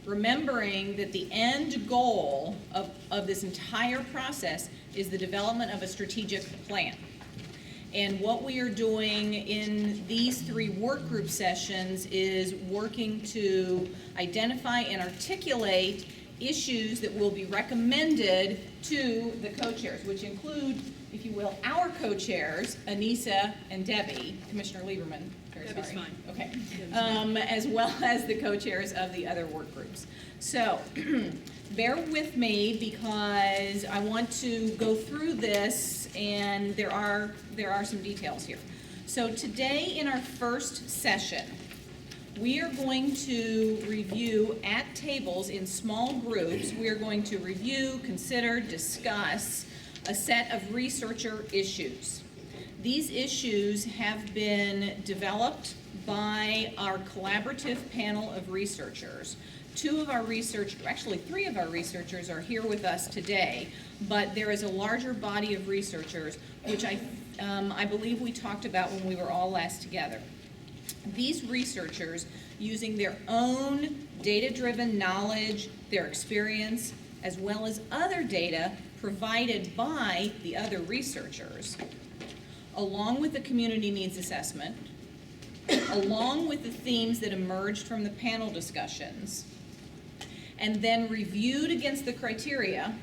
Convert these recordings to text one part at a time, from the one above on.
remembering that the end goal of this entire process is the development of a strategic plan. And what we are doing in these 3 work group sessions is working to identify and articulate issues that will be recommended to the co-chairs, which include, if you will, our co-chairs, Anissa and Debbie, Commissioner Lieberman. Debbie's fine. Okay. As well as the co-chairs of the other work groups. So bear with me because I want to go through this, and there are some details here. So today in our first session, we are going to review at tables in small groups. We are going to review, consider, discuss a set of researcher issues. These issues have been developed by our collaborative panel of researchers. 3 of our researchers are here with us today, but there is a larger body of researchers, which I believe we talked about when we were all last together. These researchers, using their own data-driven knowledge, their experience, as well as other data provided by the other researchers, along with the community needs assessment, along with the themes that emerged from the panel discussions, and then reviewed against the criteria,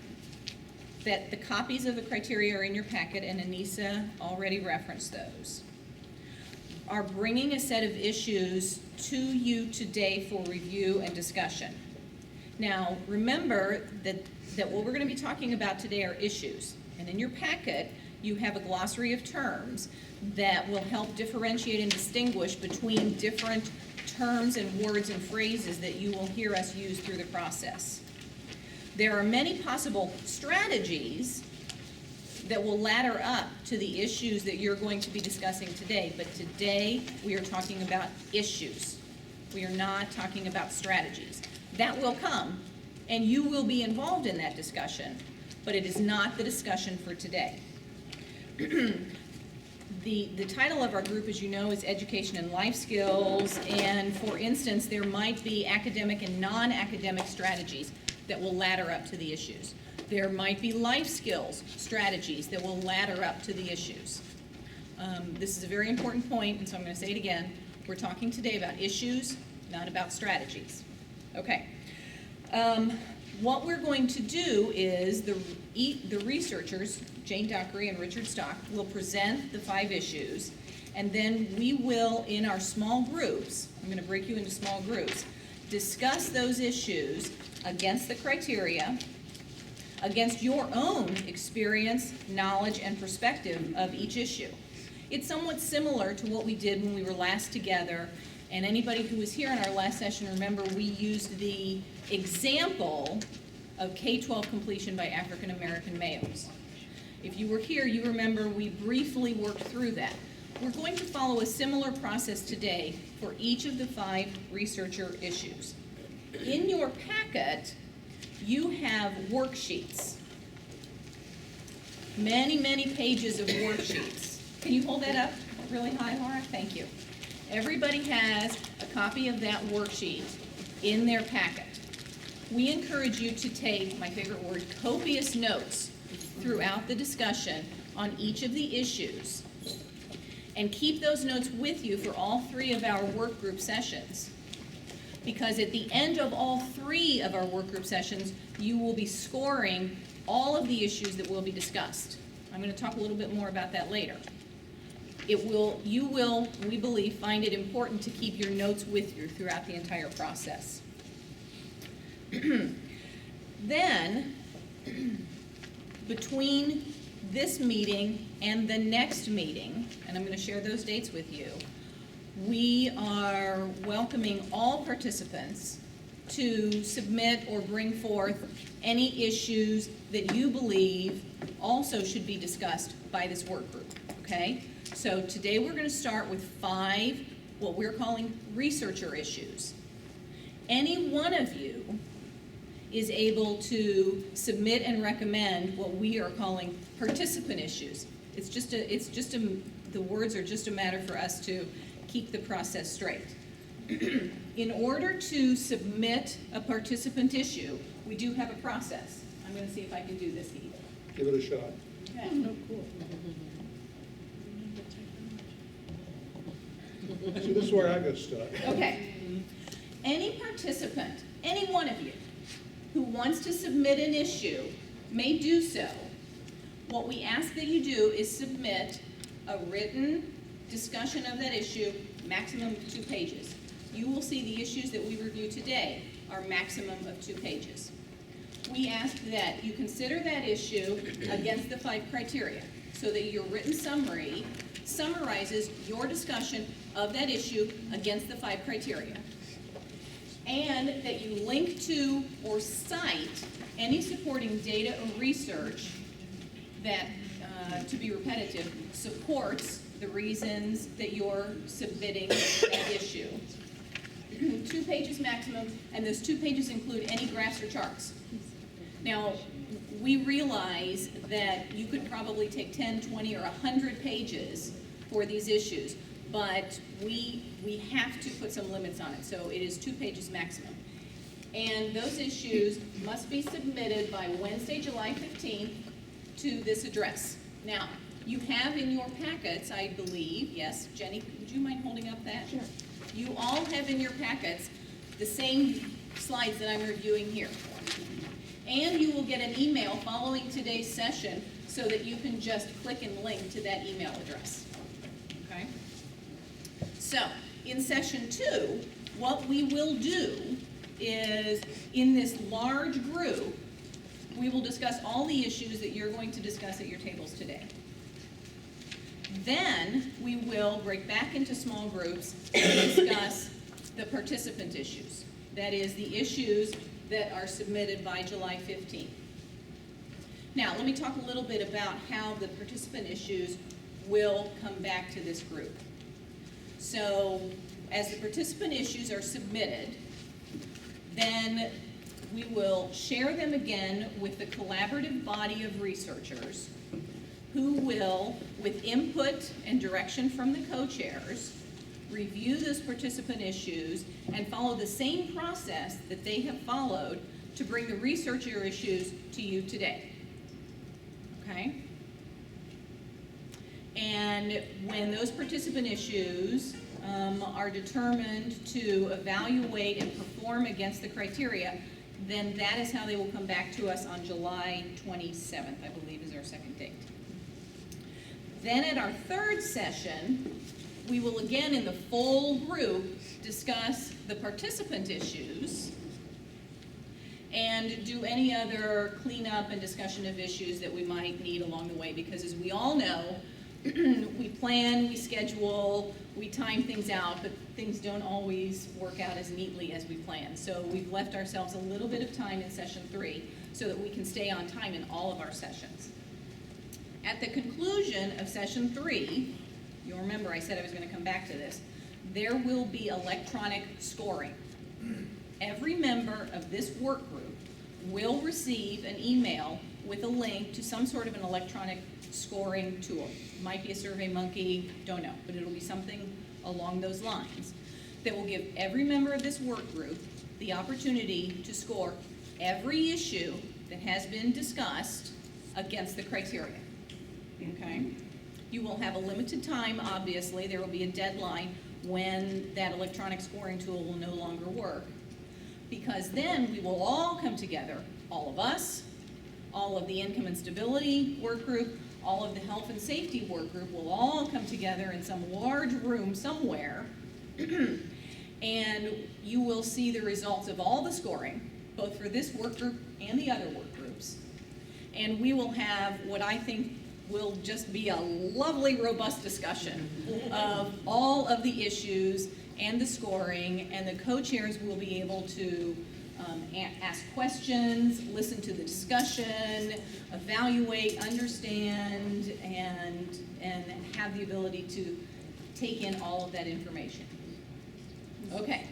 that the copies of the criteria are in your packet, and Anissa already referenced those, are bringing a set of issues to you today for review and discussion. Now, remember that what we're going to be talking about today are issues, and in your packet, you have a glossary of terms that will help differentiate and distinguish between different terms and words and phrases that you will hear us use through the process. There are many possible strategies that will ladder up to the issues that you're going to be discussing today, but today we are talking about issues. We are not talking about strategies. That will come, and you will be involved in that discussion, but it is not the discussion for today. The title of our group, as you know, is Education and Life Skills, and for instance, there might be academic and non-academic strategies that will ladder up to the issues. There might be life skills strategies that will ladder up to the issues. This is a very important point, and so I'm going to say it again. We're talking today about issues, not about strategies. Okay. What we're going to do is the researchers, Jane Dockery and Richard Stock, will present the 5 issues, and then we will, in our small groups, I'm going to break you into small groups, discuss those issues against the criteria, against your own experience, knowledge, and perspective of each issue. It's somewhat similar to what we did when we were last together, and anybody who was here in our last session, remember we used the example of K-12 completion by African American males. If you were here, you remember we briefly worked through that. We're going to follow a similar process today for each of the 5 researcher issues. In your packet, you have worksheets. Many, many pages of worksheets. Can you hold that up really high, Laura? Thank you. Everybody has a copy of that worksheet in their packet. We encourage you to take, my favorite word, copious notes throughout the discussion on each of the issues, and keep those notes with you for all 3 of our work group sessions. Because at the end of all 3 of our work group sessions, you will be scoring all of the issues that will be discussed. I'm going to talk a little bit more about that later. You will, we believe, find it important to keep your notes with you throughout the entire process. Then, between this meeting and the next meeting, and I'm going to share those dates with you, we are welcoming all participants to submit or bring forth any issues that you believe also should be discussed by this work group, okay? So today we're going to start with 5, what we're calling researcher issues. Any one of you is able to submit and recommend what we are calling participant issues. The words are just a matter for us to keep the process straight. in order to submit a participant issue, we do have a process. I'm going to see if I can do this, Heath. Give it a shot. Okay. Oh, cool. See, this is where I got stuck. Okay. Any participant, any one of you, who wants to submit an issue may do so. What we ask that you do is submit a written discussion of that issue, maximum of 2 pages. You will see the issues that we review today are maximum of 2 pages. We ask that you consider that issue against the 5 criteria so that your written summary summarizes your discussion of that issue against the 5 criteria. And that you link to or cite any supporting data or research that, to be repetitive, supports the reasons that you're submitting that issue. 2 pages maximum, and those 2 pages include any graphs or charts. Now, we realize that you could probably take 10, 20, or 100 pages for these issues, but we have to put some limits on it, so it is 2 pages maximum. And those issues must be submitted by Wednesday, July 15th to this address. Now, you have in your packets, I believe, yes, Jenny, would you mind holding up that? Sure. You all have in your packets the same slides that I'm reviewing here. And you will get an email following today's session so that you can just click and link to that email address. Okay? So, in session 2, what we will do is, in this large group, we will discuss all the issues that you're going to discuss at your tables today. Then, we will break back into small groups and discuss the participant issues. That is, the issues that are submitted by July 15th. Now, let me talk a little bit about how the participant issues will come back to this group. So, as the participant issues are submitted, then we will share them again with the collaborative body of researchers who will, with input and direction from the co-chairs, review those participant issues and follow the same process that they have followed to bring the researcher issues to you today. Okay? And when those participant issues are determined to evaluate and perform against the criteria, then that is how they will come back to us on July 27th, I believe is our second date. Then at our third session, we will again in the full group discuss the participant issues and do any other cleanup and discussion of issues that we might need along the way, because as we all know, we plan, we schedule, we time things out, but things don't always work out as neatly as we plan. So we've left ourselves a little bit of time in session 3 so that we can stay on time in all of our sessions. At the conclusion of session 3, you'll remember I said I was going to come back to this, there will be electronic scoring. Every member of this work group will receive an email with a link to some sort of an electronic scoring tool. It might be a SurveyMonkey, don't know, but it'll be something along those lines that will give every member of this work group the opportunity to score every issue that has been discussed against the criteria. Okay? You will have a limited time, obviously. There will be a deadline when that electronic scoring tool will no longer work, because then we will all come together, all of us, all of the income and stability work group, all of the health and safety work group will all come together in some large room somewhere, and you will see the results of all the scoring, both for this work group and the other work groups. And we will have what I think will just be a lovely, robust discussion of all of the issues and the scoring, and the co-chairs will be able to ask questions, listen to the discussion, evaluate, understand, and have the ability to take in all of that information. Okay,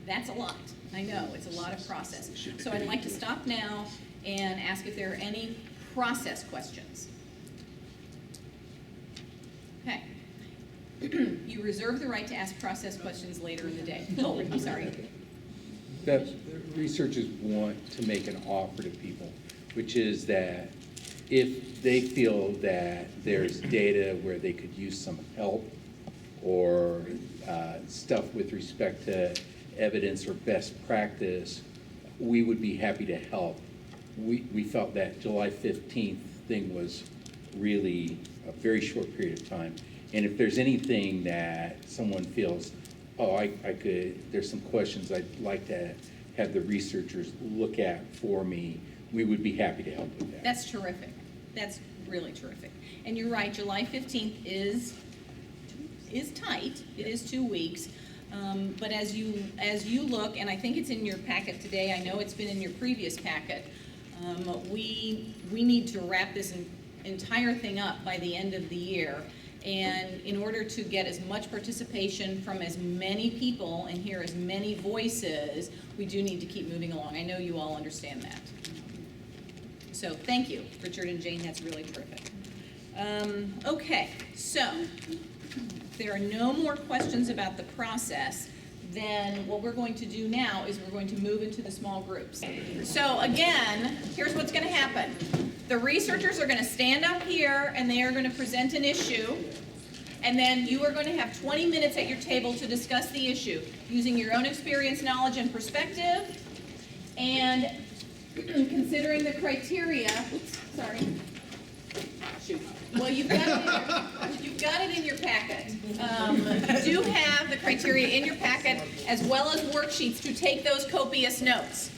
that's a lot. I know, it's a lot of process. So I'd like to stop now and ask if there are any process questions. Okay. You reserve the right to ask process questions later in the day. Oh, I'm sorry. That researchers want to make an offer to people, which is that if they feel that there's data where they could use some help or stuff with respect to evidence or best practice, we would be happy to help. We felt that July 15th thing was really a very short period of time. And if there's anything that someone feels, oh, I could, there's some questions I'd like to have the researchers look at for me, we would be happy to help with that. That's terrific. That's really terrific. And you're right, July 15th is tight. It is 2 weeks. But as you look, and I think it's in your packet today, I know it's been in your previous packet, we need to wrap this entire thing up by the end of the year. And in order to get as much participation from as many people and hear as many voices, we do need to keep moving along. I know you all understand that. So thank you, Richard and Jane, that's really terrific. Okay, so if there are no more questions about the process, then what we're going to do now is we're going to move into the small groups. So again, here's what's going to happen. The researchers are going to stand up here and they are going to present an issue, and then you are going to have 20 minutes at your table to discuss the issue using your own experience, knowledge, and perspective, and considering the criteria. Oops, sorry. Shoot. Well, you've got it in your packet. You do have the criteria in your packet as well as worksheets to take those copious notes.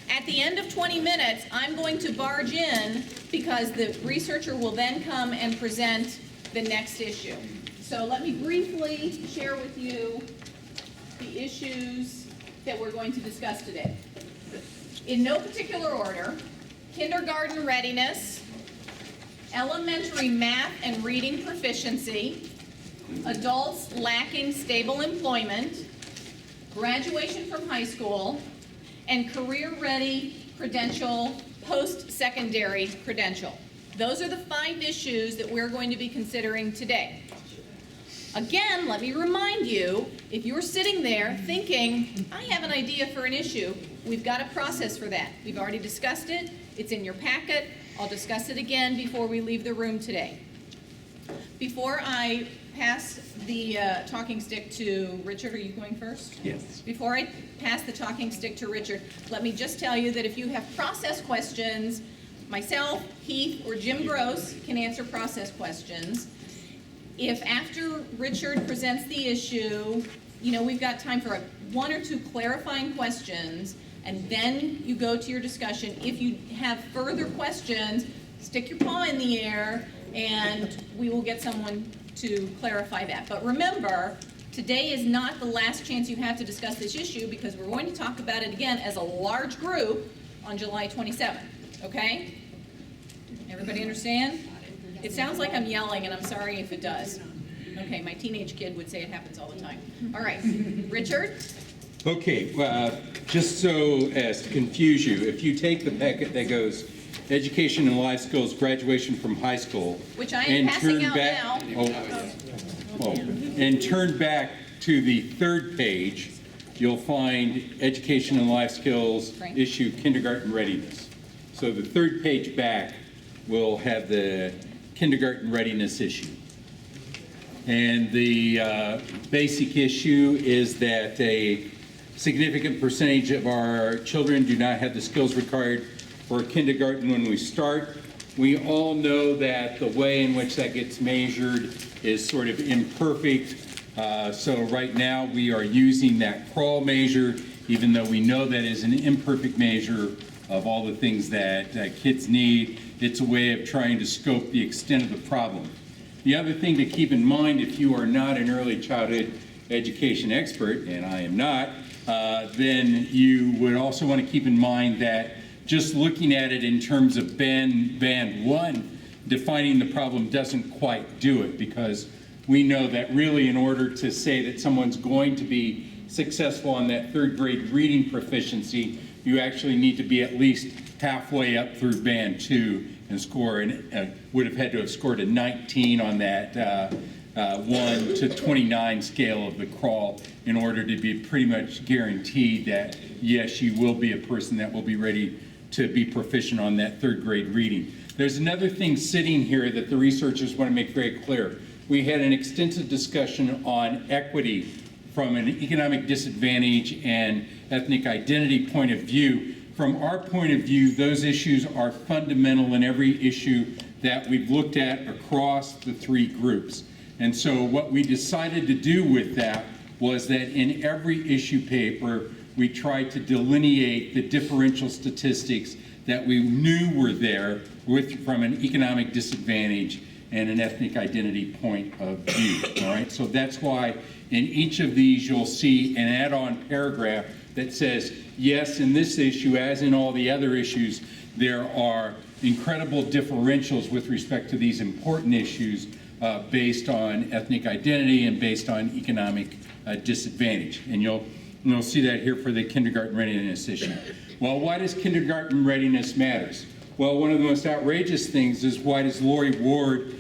At the end of 20 minutes, I'm going to barge in because the researcher will then come and present the next issue. So let me briefly share with you the issues that we're going to discuss today. In no particular order: kindergarten readiness, elementary math and reading proficiency, adults lacking stable employment, graduation from high school, and career-ready credential, post-secondary credential. Those are the 5 issues that we're going to be considering today. Again, let me remind you, if you're sitting there thinking, I have an idea for an issue, we've got a process for that. We've already discussed it. It's in your packet. I'll discuss it again before we leave the room today. Before I pass the talking stick to Richard, are you going first? Yes. Before I pass the talking stick to Richard, let me just tell you that if you have process questions, myself, Heath, or Jim Gross can answer process questions. If after Richard presents the issue, we've got time for 1 or 2 clarifying questions, and then you go to your discussion. If you have further questions, stick your paw in the air, and we will get someone to clarify that. But remember, today is not the last chance you have to discuss this issue, because we're going to talk about it again as a large group on July 27th, okay? Everybody understand? It sounds like I'm yelling, and I'm sorry if it does. Okay, my teenage kid would say it happens all the time. All right, Richard? Okay, just so as to confuse you, if you take the packet that goes Education and Life Skills, Graduation from High School, Which I am passing out now. And turn back to the 3rd page, you'll find Education and Life Skills Right. issue Kindergarten Readiness. So the 3rd page back will have the kindergarten readiness issue. And the basic issue is that a significant percentage of our children do not have the skills required for kindergarten when we start. We all know that the way in which that gets measured is sort of imperfect. So right now we are using that crawl measure, even though we know that is an imperfect measure of all the things that kids need. It's a way of trying to scope the extent of the problem. The other thing to keep in mind, if you are not an early childhood education expert, and I am not, then you would also want to keep in mind that just looking at it in terms of band 1, defining the problem doesn't quite do it, because we know that really in order to say that someone's going to be successful on that 3rd grade reading proficiency, you actually need to be at least halfway up through band 2 and score, and would have had to have scored a 19 on that 1 to 29 scale of the crawl in order to be pretty much guaranteed that, yes, you will be a person that will be ready to be proficient on that third grade reading. There's another thing sitting here that the researchers want to make very clear. We had an extensive discussion on equity from an economic disadvantage and ethnic identity point of view. From our point of view, those issues are fundamental in every issue that we've looked at across the three groups. And so what we decided to do with that was that in every issue paper, we tried to delineate the differential statistics that we knew were there from an economic disadvantage and an ethnic identity point of view, all right? So that's why in each of these you'll see an add-on paragraph that says, yes, in this issue, as in all the other issues, there are incredible differentials with respect to these important issues based on ethnic identity and based on economic disadvantage. And you'll see that here for the kindergarten readiness issue. Well, why does kindergarten readiness matter? Well, one of the most outrageous things is, why does Lori Ward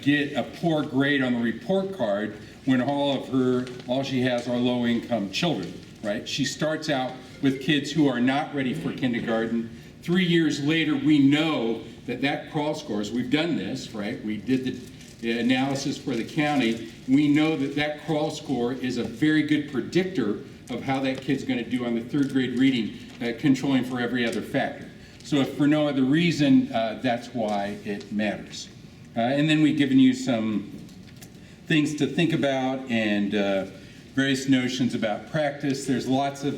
get a poor grade on the report card when all she has are low-income children, right? She starts out with kids who are not ready for kindergarten. 3 years later, we know that crawl scores, we've done this, right? We did the analysis for the county. We know that crawl score is a very good predictor of how that kid's going to do on the third grade reading, controlling for every other factor. So if for no other reason, that's why it matters. And then we've given you some things to think about and various notions about practice. There's lots of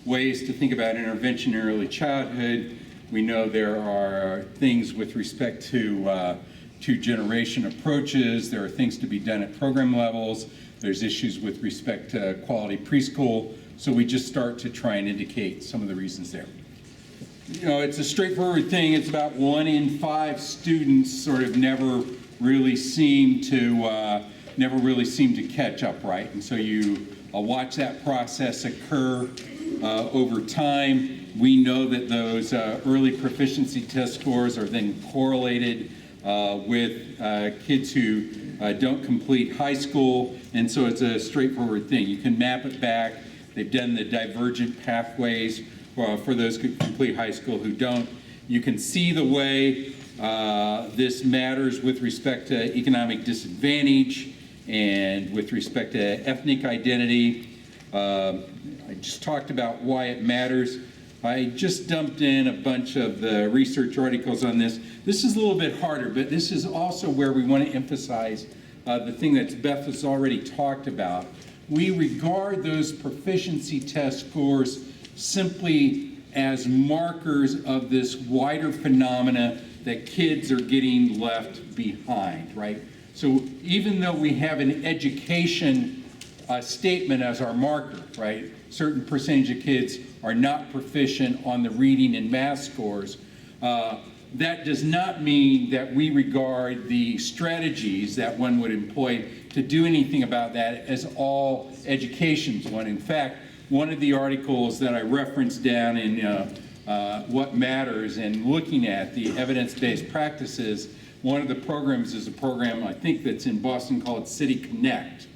ways to think about intervention in early childhood. We know there are things with respect to two-generation approaches. There are things to be done at program levels. There's issues with respect to quality preschool. So we just start to try and indicate some of the reasons there. You know, it's a straightforward thing. It's about 1 in 5 students sort of never really seem to catch up, right? And so you watch that process occur over time. We know that those early proficiency test scores are then correlated with kids who don't complete high school, and so it's a straightforward thing. You can map it back. They've done the divergent pathways for those who complete high school who don't. You can see the way this matters with respect to economic disadvantage and with respect to ethnic identity. I just talked about why it matters. I just dumped in a bunch of the research articles on this. This is a little bit harder, but this is also where we want to emphasize the thing that Beth has already talked about. We regard those proficiency test scores simply as markers of this wider phenomena that kids are getting left behind, right? So even though we have an education statement as our marker, right? Certain percentage of kids are not proficient on the reading and math scores. That does not mean that we regard the strategies that one would employ to do anything about that as all education's one. In fact, one of the articles that I referenced down in What Matters and looking at the evidence-based practices, one of the programs is a program I think that's in Boston called City Connect,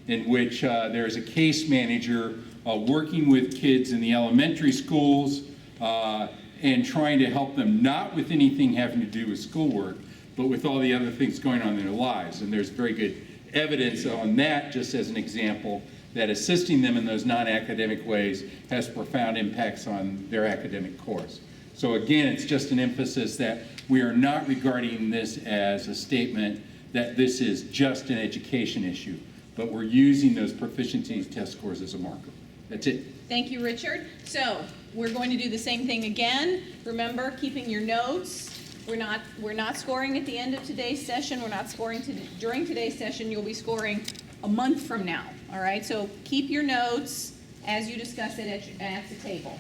in which there's a case manager working with kids in the elementary schools and trying to help them not with anything having to do with schoolwork, but with all the other things going on in their lives. And there's very good evidence on that, just as an example, that assisting them in those non-academic ways has profound impacts on their academic course. So again, it's just an emphasis that we are not regarding this as a statement that this is just an education issue, but we're using those proficiency test scores as a marker. That's it. Thank you, Richard. So we're going to do the same thing again. Remember, keeping your notes. We're not scoring at the end of today's session. We're not scoring during today's session. You'll be scoring a month from now. All right. So keep your notes as you discuss it at the table.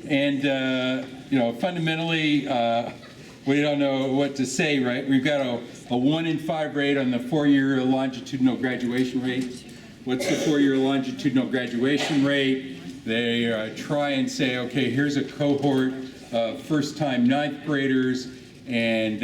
And you know, fundamentally, we don't know what to say, right? We've got a 1 in 5 rate on the 4-year longitudinal graduation rate. What's the 4-year longitudinal graduation rate? They try and say, okay, here's a cohort of first-time 9th graders, and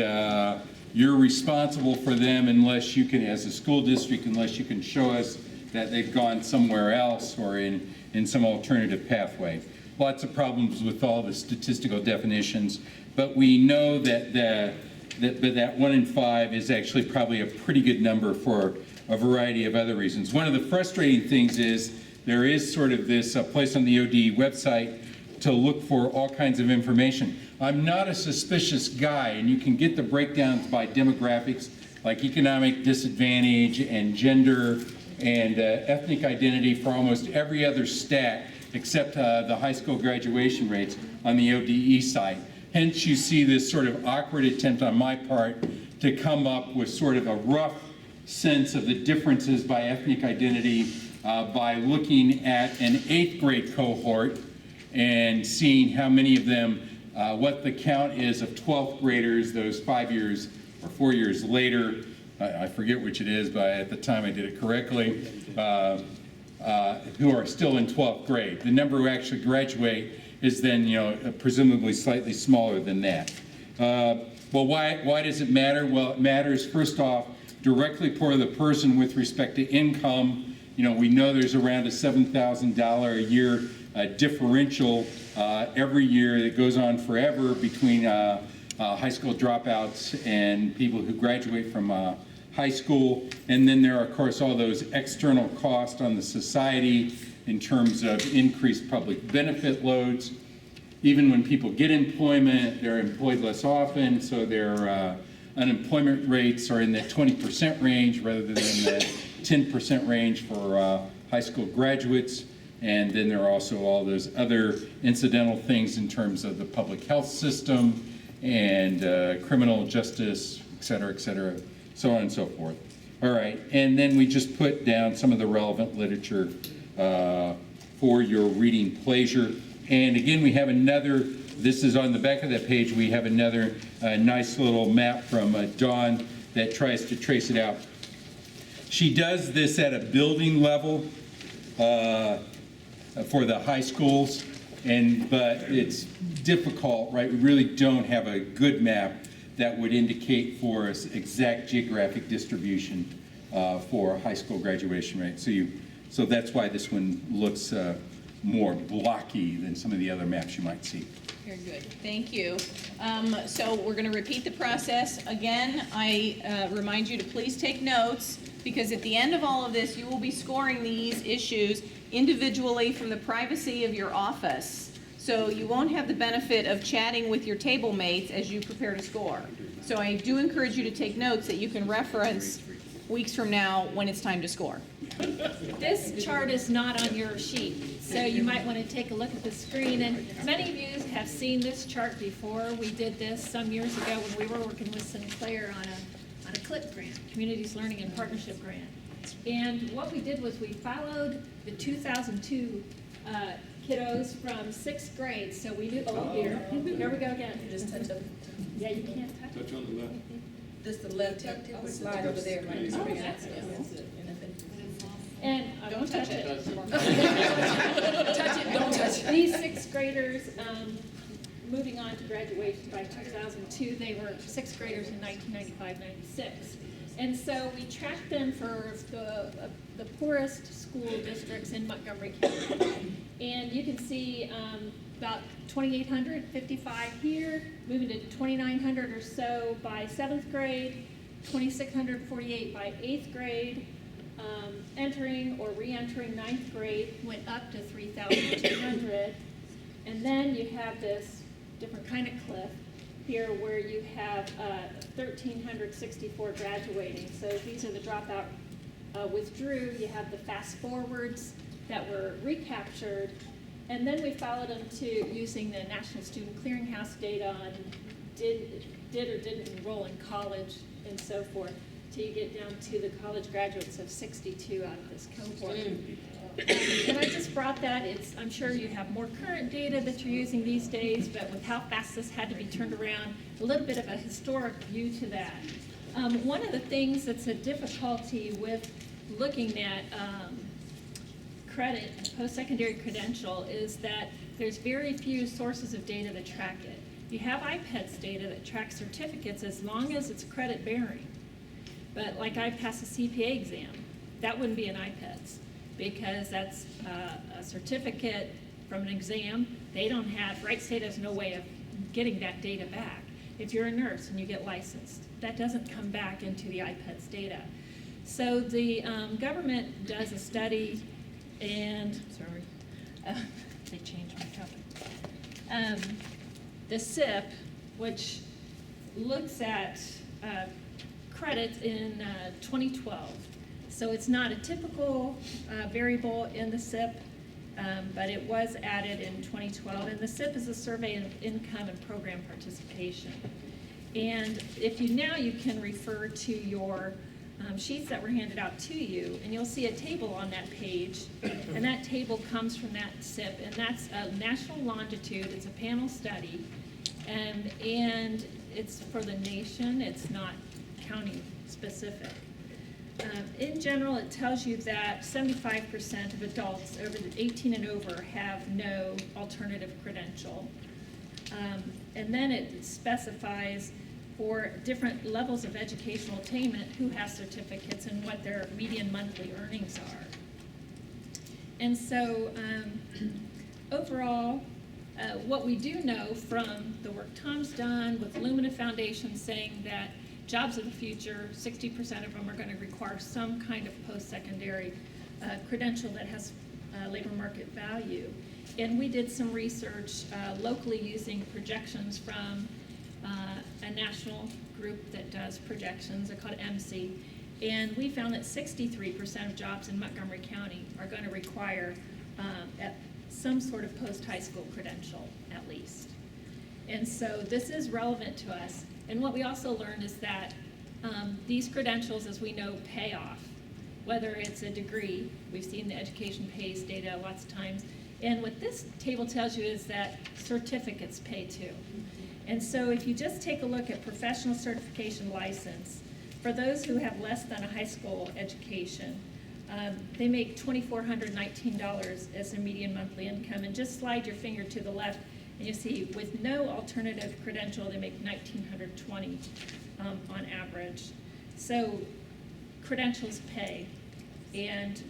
you're responsible for them unless you can, as a school district, unless you can show us that they've gone somewhere else or in some alternative pathway. Lots of problems with all the statistical definitions, but we know that that 1 in 5 is actually probably a pretty good number for a variety of other reasons. One of the frustrating things is there is sort of this place on the ODE website to look for all kinds of information. I'm not a suspicious guy, and you can get the breakdowns by demographics like economic disadvantage and gender and ethnic identity for almost every other stat except the high school graduation rates on the ODE site. Hence, you see this sort of awkward attempt on my part to come up with sort of a rough sense of the differences by ethnic identity by looking at an 8th grade cohort and seeing how many of them, what the count is of 12th graders, those 5 years or 4 years later. I forget which it is, but at the time I did it correctly, who are still in 12th grade. The number who actually graduate is then, presumably slightly smaller than that. Well, why does it matter? Well, it matters, first off, directly for the person with respect to income. We know there's around a $7,000 a year differential every year that goes on forever between high school dropouts and people who graduate from high school. And then there are, of course, all those external costs on the society in terms of increased public benefit loads. Even when people get employment, they're employed less often, so their unemployment rates are in that 20% range rather than the 10% range for high school graduates. And then there are also all those other incidental things in terms of the public health system and criminal justice, et cetera, so on and so forth. All right, and then we just put down some of the relevant literature for your reading pleasure. And again, we have another, this is on the back of that page, we have another nice little map from Dawn that tries to trace it out. She does this at a building level for the high schools, but it's difficult, right? We really don't have a good map that would indicate for us exact geographic distribution for high school graduation rate. So that's why this one looks more blocky than some of the other maps you might see. Very good, thank you. So we're going to repeat the process. Again, I remind you to please take notes, because at the end of all of this, you will be scoring these issues individually from the privacy of your office. So you won't have the benefit of chatting with your table mates as you prepare to score. So I do encourage you to take notes that you can reference weeks from now when it's time to score. This chart is not on your sheet, so you might want to take a look at the screen. And many of you have seen this chart before. We did this some years ago when we were working with Sinclair on a CLIP grant, Communities Learning and Partnership Grant. And what we did was we followed the 2002 kiddos from 6th grade. So we knew, here we go again. Just touch up. Yeah, you can't touch it. Touch on the left. Just the left, slide over there, right? Oh, that's good. And Don't touch it. Touch it, don't touch it. These 6th graders, moving on to graduation by 2002, they were 6th graders in 1995-96. And so we tracked them for the poorest school districts in Montgomery County. And you can see about 2,855 here, moving to 2,900 or so by 7th grade, 2,648 by 8th grade, entering or re-entering 9th grade went up to 3,200. And then you have this different kind of cliff here where you have 1,364 graduating. So these are the dropout withdrew. You have the fast forwards that were recaptured. And then we followed them to using the National Student Clearinghouse data on did or didn't enroll in college and so forth, till you get down to the college graduates of 62 out of this cohort. And I just brought that. I'm sure you have more current data that you're using these days, but with how fast this had to be turned around, a little bit of a historic view to that. One of the things that's a difficulty with looking at credit and post-secondary credential is that there's very few sources of data that track it. You have IPEDS data that tracks certificates as long as it's credit bearing. But like I passed a CPA exam, that wouldn't be an IPEDS because that's a certificate from an exam. They don't have, Wright State has no way of getting that data back. If you're a nurse and you get licensed, that doesn't come back into the IPEDS data. So the government does a study and, they changed my topic. The SIP, which looks at credits in 2012. So it's not a typical variable in the SIP, but it was added in 2012. And the SIP is a survey of income and program participation. And if you can refer to your sheets that were handed out to you, and you'll see a table on that page, and that table comes from that SIP, and that's a national longitude. It's a panel study, and it's for the nation. It's not county specific. In general, it tells you that 75% of adults over 18 and over have no alternative credential. And then it specifies for different levels of educational attainment who has certificates and what their median monthly earnings are. And so overall, what we do know from the work Tom's done with Lumina Foundation saying that jobs of the future, 60% of them are going to require some kind of post-secondary credential that has labor market value. And we did some research locally using projections from a national group that does projections. They're called MC. And we found that 63% of jobs in Montgomery County are going to require some sort of post-high school credential at least. And so this is relevant to us. And what we also learned is that these credentials, as we know, pay off. Whether it's a degree, we've seen the education pays data lots of times. And what this table tells you is that certificates pay too. And so if you just take a look at professional certification license, for those who have less than a high school education, they make $2,419 as their median monthly income. And just slide your finger to the left, and you see with no alternative credential, they make $1,920 on average. So credentials pay. And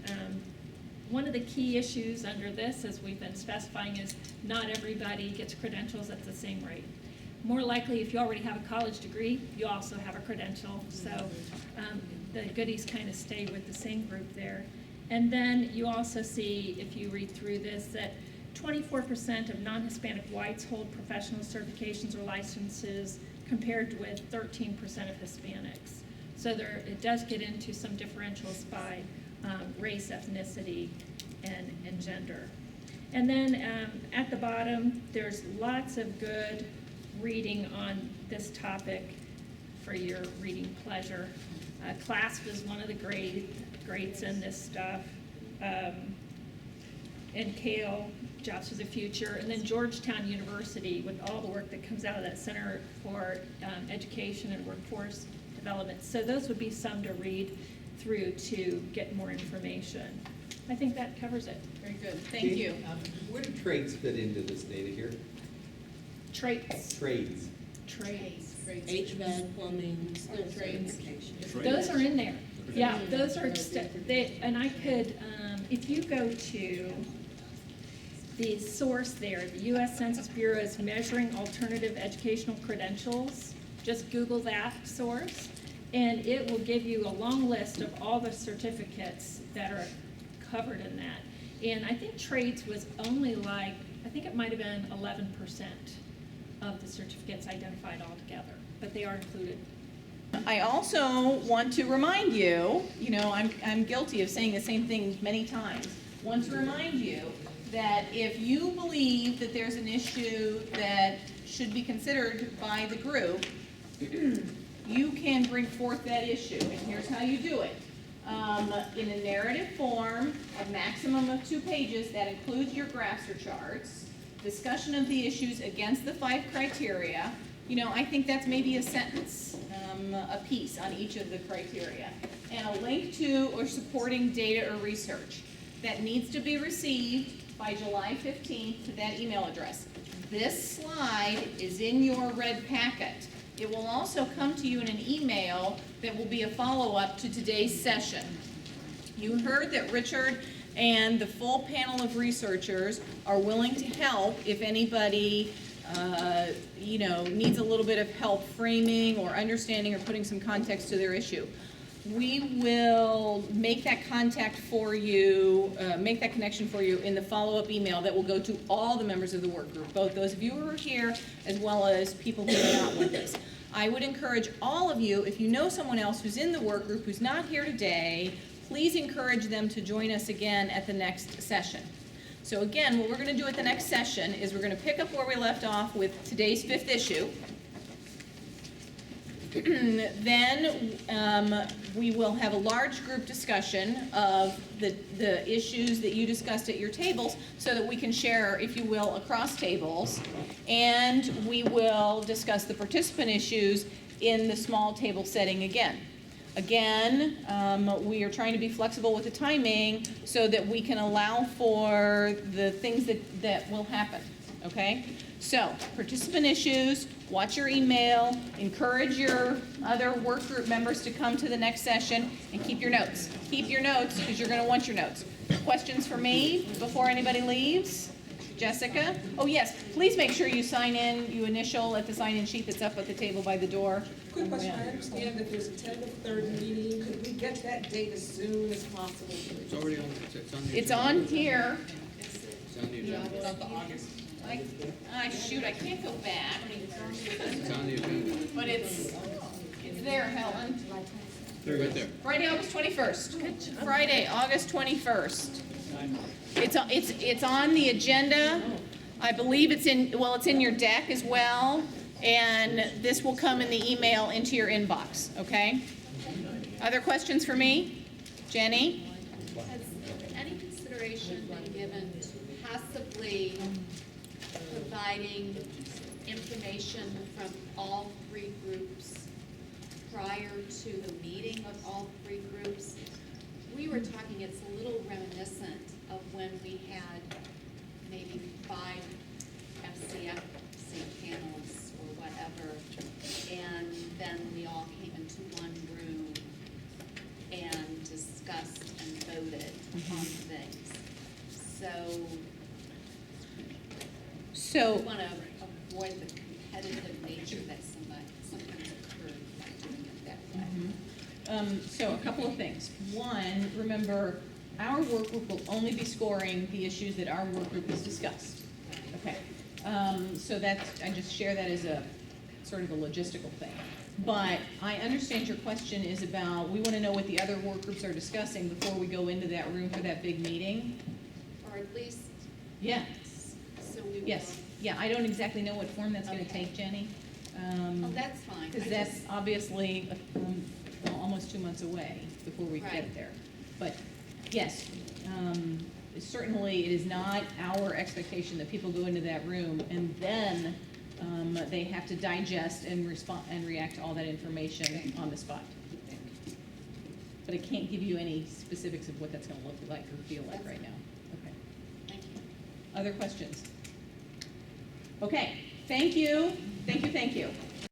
one of the key issues under this, as we've been specifying, is not everybody gets credentials at the same rate. More likely, if you already have a college degree, you also have a credential. So the goodies kind of stay with the same group there. And then you also see, if you read through this, that 24% of non-Hispanic whites hold professional certifications or licenses compared with 13% of Hispanics. So it does get into some differentials by race, ethnicity, and gender. And then at the bottom, there's lots of good reading on this topic for your reading pleasure. CLASP is one of the greats in this stuff. And Kale, Jobs for the Future, and then Georgetown University with all the work that comes out of that Center for Education and Workforce Development. So those would be some to read through to get more information. I think that covers it. Very good, thank you. Where do trades fit into this data here? Traits. Trades. Trades. HVAC, plumbing, skill trades. Those are in there. Yeah, those are, and I could, if you go to the source there, the U.S. Census Bureau is measuring alternative educational credentials. Just Google that source, and it will give you a long list of all the certificates that are covered in that. And I think trades was only like, I think it might have been 11% of the certificates identified altogether, but they are included. I also want to remind you, I'm guilty of saying the same thing many times. Want to remind you that if you believe that there's an issue that should be considered by the group, you can bring forth that issue, and here's how you do it. In a narrative form, a maximum of 2 pages that includes your graphs or charts, discussion of the issues against the 5 criteria. I think that's maybe a sentence, a piece on each of the criteria, and a link to or supporting data or research that needs to be received by July 15th to that email address. This slide is in your red packet. It will also come to you in an email that will be a follow-up to today's session. You heard that Richard and the full panel of researchers are willing to help if anybody needs a little bit of help framing or understanding or putting some context to their issue. We will make that contact for you, make that connection for you in the follow-up email that will go to all the members of the work group, both those of you who are here as well as people who are not with us. I would encourage all of you, if you know someone else who's in the work group who's not here today, please encourage them to join us again at the next session. So again, what we're going to do at the next session is we're going to pick up where we left off with today's 5th issue. Then we will have a large group discussion of the issues that you discussed at your tables so that we can share, if you will, across tables. And we will discuss the participant issues in the small table setting again. Again, we are trying to be flexible with the timing so that we can allow for the things that will happen, okay? So, participant issues, watch your email, encourage your other work group members to come to the next session, and keep your notes. Keep your notes, because you're gonna want your notes. Questions for me before anybody leaves? Jessica? Oh yes, please make sure you sign in, you initial at the sign-in sheet that's up at the table by the door. Quick question, I understand that there's a tentative 3rd meeting, could we get that date as soon as possible? It's already on, it's on the It's agenda. on here. It's on the agenda. Shoot, I can't go back, It's on the agenda. but it's there, Helen. Right there. Friday, August 21st. Friday, August 21st. It's on the agenda. I believe it's in your deck as well, and this will come in the email into your inbox, okay? Other questions for me? Jenny? Has any consideration been given to possibly providing information from all 3 groups prior to the meeting of all 3 groups? We were talking, it's a little reminiscent of when we had maybe 5 FCFC panelists or whatever, and then we all came into one room and discussed and voted on things. So, We want to avoid the competitive nature that sometimes occurs by doing it that way. so a couple of things. One, remember, our work group will only be scoring the issues that our work group has discussed. Okay. So I just share that as a sort of a logistical thing. But I understand your question is about, we want to know what the other work groups are discussing before we go into that room for that big meeting. Or at least, Yeah, so we will. yes. Yeah, I don't exactly know what form that's going to take, Jenny. Oh, that's fine. Because I that's just- obviously almost 2 months away before we get Right. there. But yes, certainly it is not our expectation that people go into that room and then they have to digest and respond and react to all that information on the spot. But I can't give you any specifics of what that's going to look like or feel like right now. Okay. Thank you. Other questions? Okay, thank you. Thank you, thank you.